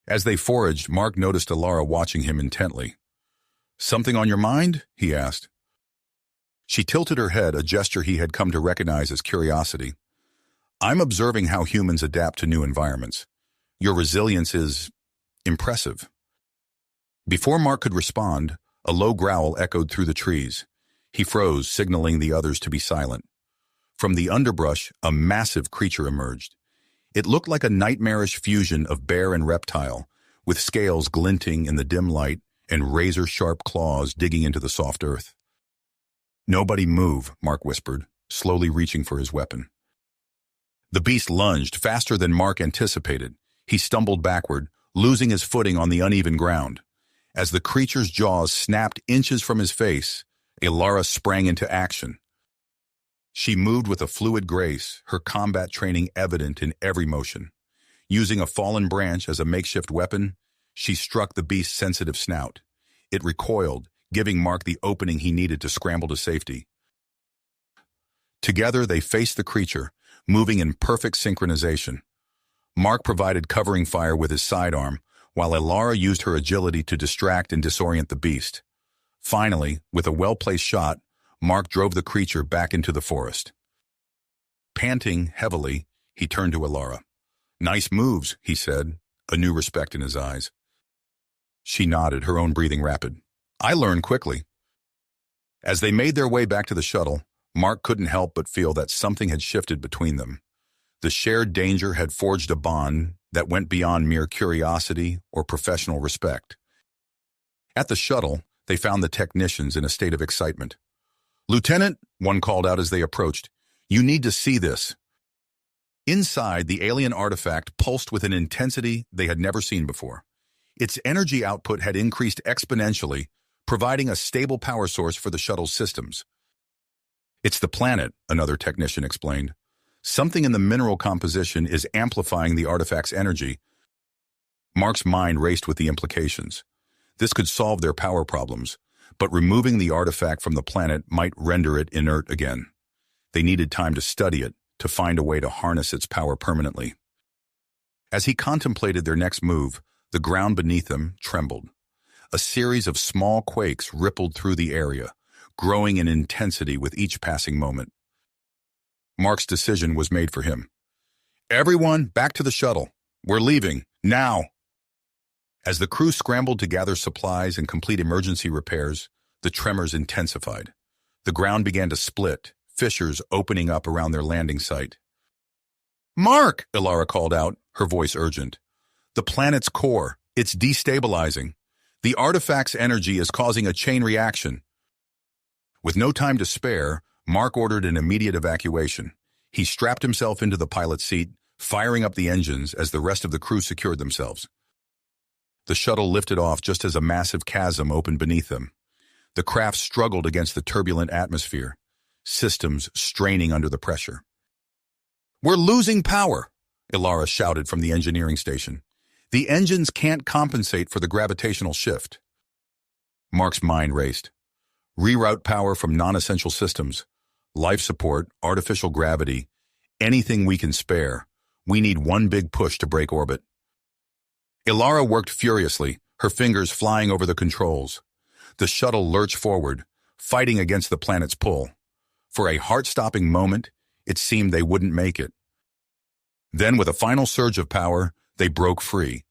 As they foraged, Mark noticed Ilara watching him intently. "Something on your mind?" he asked. She tilted her head, a gesture he had come to recognize as curiosity. "I'm observing how humans adapt to new environments. Your resilience is impressive." Before Mark could respond, a low growl echoed through the trees. He froze, signaling the others to be silent. From the underbrush, a massive creature emerged. It looked like a nightmarish fusion of bear and reptile, with scales glinting in the dim light and razor-sharp claws digging into the soft earth. "Nobody move," Mark whispered, slowly reaching for his weapon. The beast lunged faster than Mark anticipated. He stumbled backward, losing his footing on the uneven ground. As the creature's jaws snapped inches from his face, Ilara sprang into action. She moved with a fluid grace, her combat training evident in every motion. Using a fallen branch as a makeshift weapon, she struck the beast's sensitive snout. It recoiled, giving Mark the opening he needed to scramble to safety. Together, they faced the creature, moving in perfect synchronization. Mark provided covering fire with his sidearm, while Ilara used her agility to distract and disorient the beast. Finally, with a well-placed shot, Mark drove the creature back into the forest. Panting heavily, he turned to Ilara. "Nice moves," he said, a new respect in his eyes. She nodded, her own breathing rapid. "I learn quickly." As they made their way back to the shuttle, Mark couldn't help but feel that something had shifted between them. The shared danger had forged a bond that went beyond mere curiosity or professional respect. At the shuttle, they found the technicians in a state of excitement. "Lieutenant," one called out as they approached, "you need to see this." Inside, the alien artifact pulsed with an intensity they had never seen before. Its energy output had increased exponentially, providing a stable power source for the shuttle's systems. "It's the planet," another technician explained. "Something in the mineral composition is amplifying the artifact's energy." Mark's mind raced with the implications. This could solve their power problems, but removing the artifact from the planet might render it inert again. They needed time to study it, to find a way to harness its power permanently. As he contemplated their next move, the ground beneath them trembled. A series of small quakes rippled through the area, growing in intensity with each passing moment. Mark's decision was made for him. "Everyone, back to the shuttle. We're leaving, now." As the crew scrambled to gather supplies and complete emergency repairs, the tremors intensified. The ground began to split, fissures opening up around their landing site. "Mark!" Ilara called out, her voice urgent. "The planet's core. It's destabilizing. The artifact's energy is causing a chain reaction." With no time to spare, Mark ordered an immediate evacuation. He strapped himself into the pilot's seat, firing up the engines as the rest of the crew secured themselves. The shuttle lifted off just as a massive chasm opened beneath them. The craft struggled against the turbulent atmosphere, systems straining under the pressure. "We're losing power," Ilara shouted from the engineering station. "The engines can't compensate for the gravitational shift." Mark's mind raced. Reroute power from non-essential systems, life support, artificial gravity, anything we can spare. We need one big push to break orbit. Ilara worked furiously, her fingers flying over the controls. The shuttle lurched forward, fighting against the planet's pull. For a heart-stopping moment, it seemed they wouldn't make it. Then, with a final surge of power, they broke free.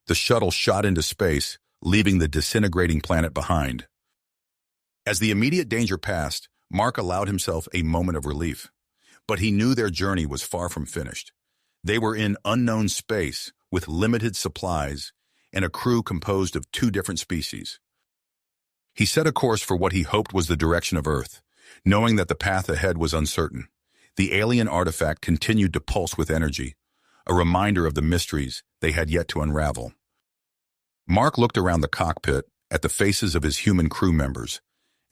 The shuttle shot into space, leaving the disintegrating planet behind. As the immediate danger passed, Mark allowed himself a moment of relief. But he knew their journey was far from finished. They were in unknown space, with limited supplies, and a crew composed of 2 different species. He set a course for what he hoped was the direction of Earth, knowing that the path ahead was uncertain. The alien artifact continued to pulse with energy, a reminder of the mysteries they had yet to unravel. Mark looked around the cockpit at the faces of his human crew members,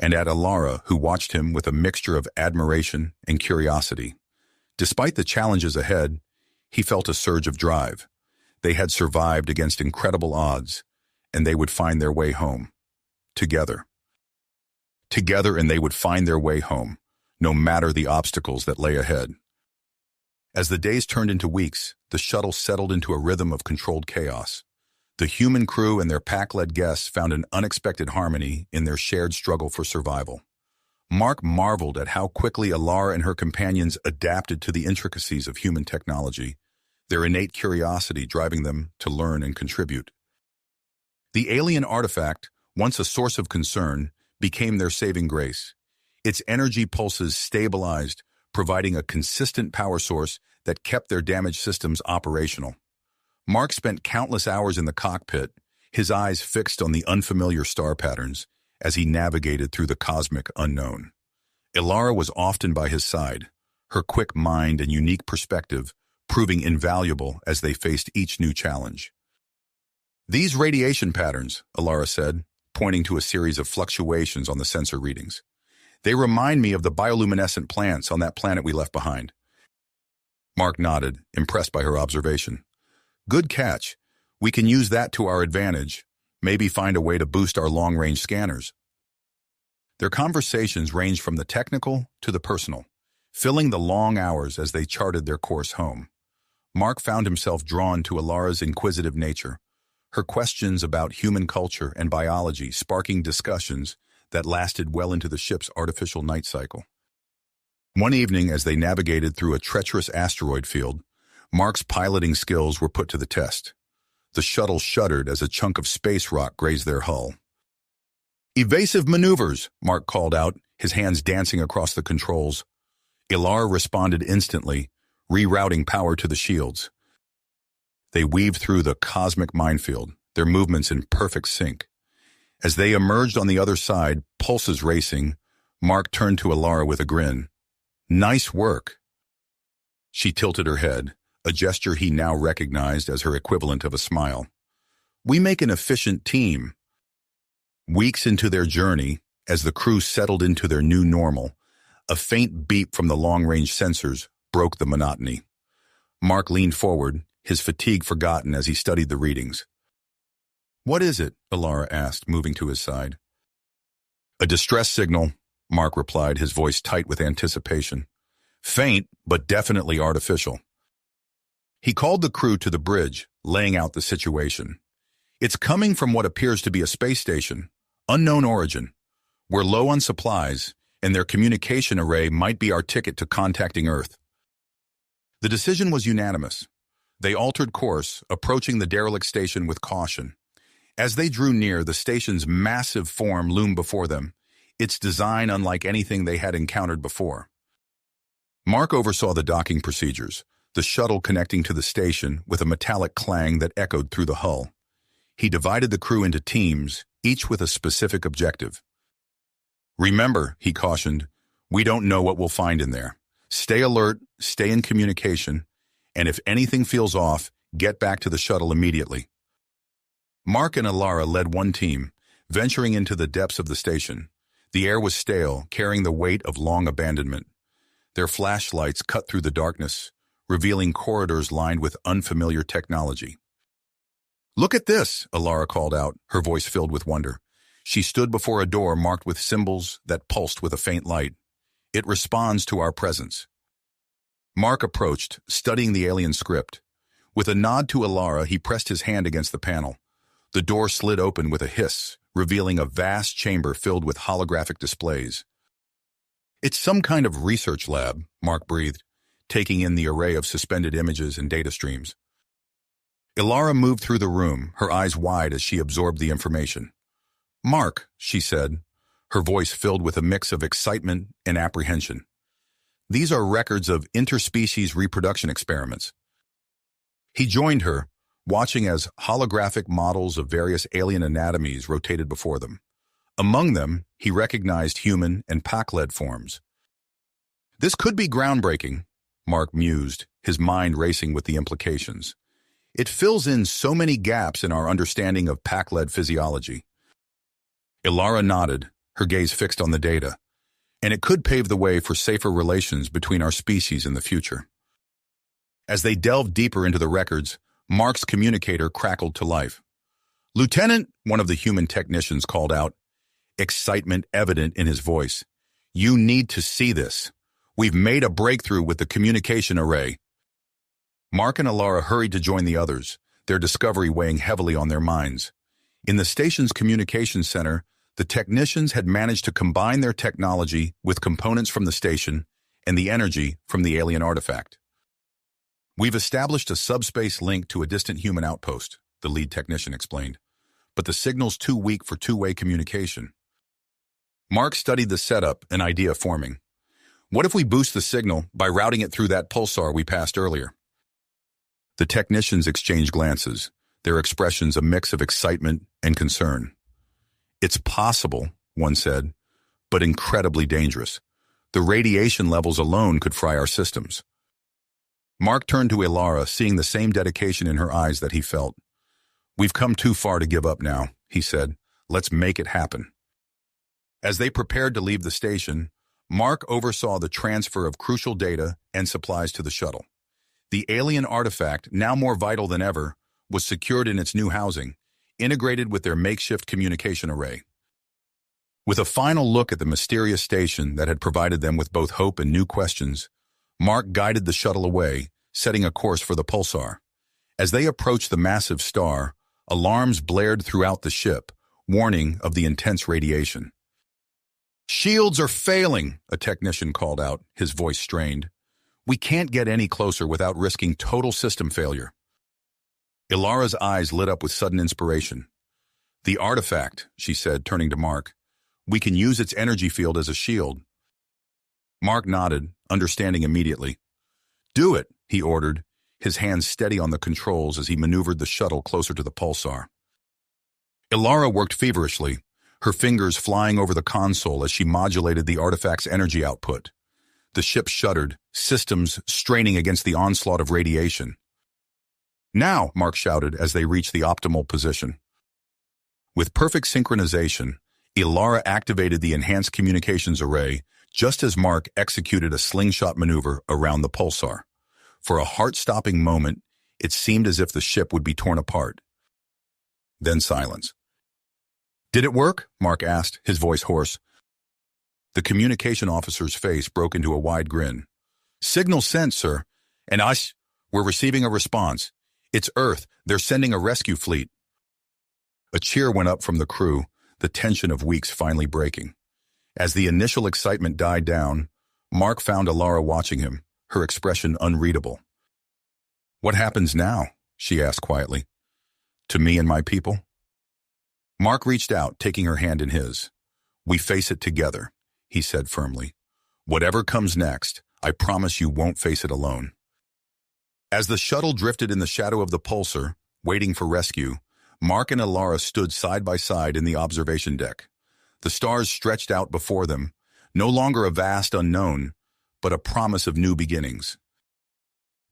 and at Ilara, who watched him with a mixture of admiration and curiosity. Despite the challenges ahead, he felt a surge of drive. They had survived against incredible odds, and they would find their way home. Together. Together, and they would find their way home, no matter the obstacles that lay ahead. As the days turned into weeks, the shuttle settled into a rhythm of controlled chaos. The human crew and their pack-led guests found an unexpected harmony in their shared struggle for survival. Mark marveled at how quickly Ilara and her companions adapted to the intricacies of human technology, their innate curiosity driving them to learn and contribute. The alien artifact, once a source of concern, became their saving grace. Its energy pulses stabilized, providing a consistent power source that kept their damaged systems operational. Mark spent countless hours in the cockpit, his eyes fixed on the unfamiliar star patterns as he navigated through the cosmic unknown. Ilara was often by his side, her quick mind and unique perspective proving invaluable as they faced each new challenge. "These radiation patterns," Ilara said, pointing to a series of fluctuations on the sensor readings. "They remind me of the bioluminescent plants on that planet we left behind." Mark nodded, impressed by her observation. "Good catch. We can use that to our advantage, maybe find a way to boost our long-range scanners." Their conversations ranged from the technical to the personal, filling the long hours as they charted their course home. Mark found himself drawn to Ilara's inquisitive nature, her questions about human culture and biology sparking discussions that lasted well into the ship's artificial night cycle. One evening, as they navigated through a treacherous asteroid field, Mark's piloting skills were put to the test. The shuttle shuddered as a chunk of space rock grazed their hull. "Evasive maneuvers," Mark called out, his hands dancing across the controls. Ilara responded instantly, rerouting power to the shields. They weaved through the cosmic minefield, their movements in perfect sync. As they emerged on the other side, pulses racing, Mark turned to Ilara with a grin. "Nice work." She tilted her head, a gesture he now recognized as her equivalent of a smile. "We make an efficient team." Weeks into their journey, as the crew settled into their new normal, a faint beep from the long-range sensors broke the monotony. Mark leaned forward, his fatigue forgotten as he studied the readings. "What is it?" Ilara asked, moving to his side. "A distress signal," Mark replied, his voice tight with anticipation. "Faint, but definitely artificial." He called the crew to the bridge, laying out the situation. "It's coming from what appears to be a space station. Unknown origin. We're low on supplies, and their communication array might be our ticket to contacting Earth. The decision was unanimous. They altered course, approaching the derelict station with caution. As they drew near, the station's massive form loomed before them, its design unlike anything they had encountered before. Mark oversaw the docking procedures, the shuttle connecting to the station with a metallic clang that echoed through the hull. He divided the crew into teams, each with a specific objective. "Remember," he cautioned, "we don't know what we'll find in there. Stay alert, stay in communication, and if anything feels off, get back to the shuttle immediately." Mark and Alara led one team, venturing into the depths of the station. The air was stale, carrying the weight of long abandonment. Their flashlights cut through the darkness, revealing corridors lined with unfamiliar technology. "Look at this," Alara called out, her voice filled with wonder. She stood before a door marked with symbols that pulsed with a faint light. "It responds to our presence." Mark approached, studying the alien script. With a nod to Alara, he pressed his hand against the panel. The door slid open with a hiss, revealing a vast chamber filled with holographic displays. "It's some kind of research lab," Mark breathed, taking in the array of suspended images and data streams. Alara moved through the room, her eyes wide as she absorbed the information. "Mark," she said, her voice filled with a mix of excitement and apprehension. "These are records of interspecies reproduction experiments." He joined her, watching as holographic models of various alien anatomies rotated before them. Among them, he recognized human and Pac-led forms. "This could be groundbreaking," Mark mused, his mind racing with the implications. "It fills in so many gaps in our understanding of Pac-led physiology." Alara nodded, her gaze fixed on the data. "And it could pave the way for safer relations between our species in the future." As they delved deeper into the records, Mark's communicator crackled to life. "Lieutenant," one of the human technicians called out, excitement evident in his voice. "You need to see this. We've made a breakthrough with the communication array." Mark and Alara hurried to join the others, their discovery weighing heavily on their minds. In the station's communication center, the technicians had managed to combine their technology with components from the station and the energy from the alien artifact. "We've established a subspace link to a distant human outpost," the lead technician explained, "but the signal's too weak for two-way communication." Mark studied the setup, an idea forming. "What if we boost the signal by routing it through that pulsar we passed earlier?" The technicians exchanged glances, their expressions a mix of excitement and concern. "It's possible," one said, "but incredibly dangerous. The radiation levels alone could fry our systems." Mark turned to Alara, seeing the same dedication in her eyes that he felt. "We've come too far to give up now," he said. "Let's make it happen." As they prepared to leave the station, Mark oversaw the transfer of crucial data and supplies to the shuttle. The alien artifact, now more vital than ever, was secured in its new housing, integrated with their makeshift communication array. With a final look at the mysterious station that had provided them with both hope and new questions, Mark guided the shuttle away, setting a course for the pulsar. As they approached the massive star, alarms blared throughout the ship, warning of the intense radiation. "Shields are failing," a technician called out, his voice strained. "We can't get any closer without risking total system failure." Ilara's eyes lit up with sudden inspiration. "The artifact," she said, turning to Mark. "We can use its energy field as a shield." Mark nodded, understanding immediately. "Do it," he ordered, his hands steady on the controls as he maneuvered the shuttle closer to the pulsar. Alara worked feverishly, her fingers flying over the console as she modulated the artifact's energy output. The ship shuddered, systems straining against the onslaught of radiation. "Now," Mark shouted as they reached the optimal position. With perfect synchronization, Alara activated the enhanced communications array just as Mark executed a slingshot maneuver around the pulsar. For a heart-stopping moment, it seemed as if the ship would be torn apart. Then silence. "Did it work?" Mark asked, his voice hoarse. The communication officer's face broke into a wide grin. "Signal sent, sir. And we're receiving a response. It's Earth. They're sending a rescue fleet." A cheer went up from the crew, the tension of weeks finally breaking. As the initial excitement died down, Mark found Alara watching him, her expression unreadable. "What happens now?" she asked quietly. "To me and my people?" Mark reached out, taking her hand in his. "We face it together," he said firmly. "Whatever comes next, I promise you won't face it alone." As the shuttle drifted in the shadow of the pulsar, waiting for rescue, Mark and Alara stood side by side in the observation deck. The stars stretched out before them, no longer a vast unknown, but a promise of new beginnings.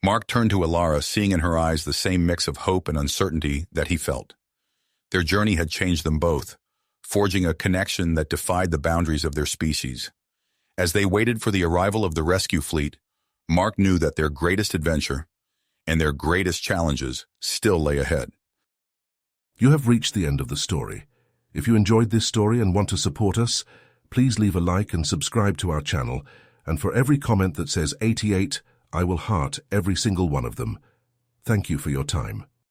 Mark turned to Alara, seeing in her eyes the same mix of hope and uncertainty that he felt. Their journey had changed them both, forging a connection that defied the boundaries of their species. As they waited for the arrival of the rescue fleet, Mark knew that their greatest adventure and their greatest challenges still lay ahead. You have reached the end of the story. If you enjoyed this story and want to support us, please leave a like and subscribe to our channel, and for every comment that says 88, I will heart every single one of them. Thank you for your time.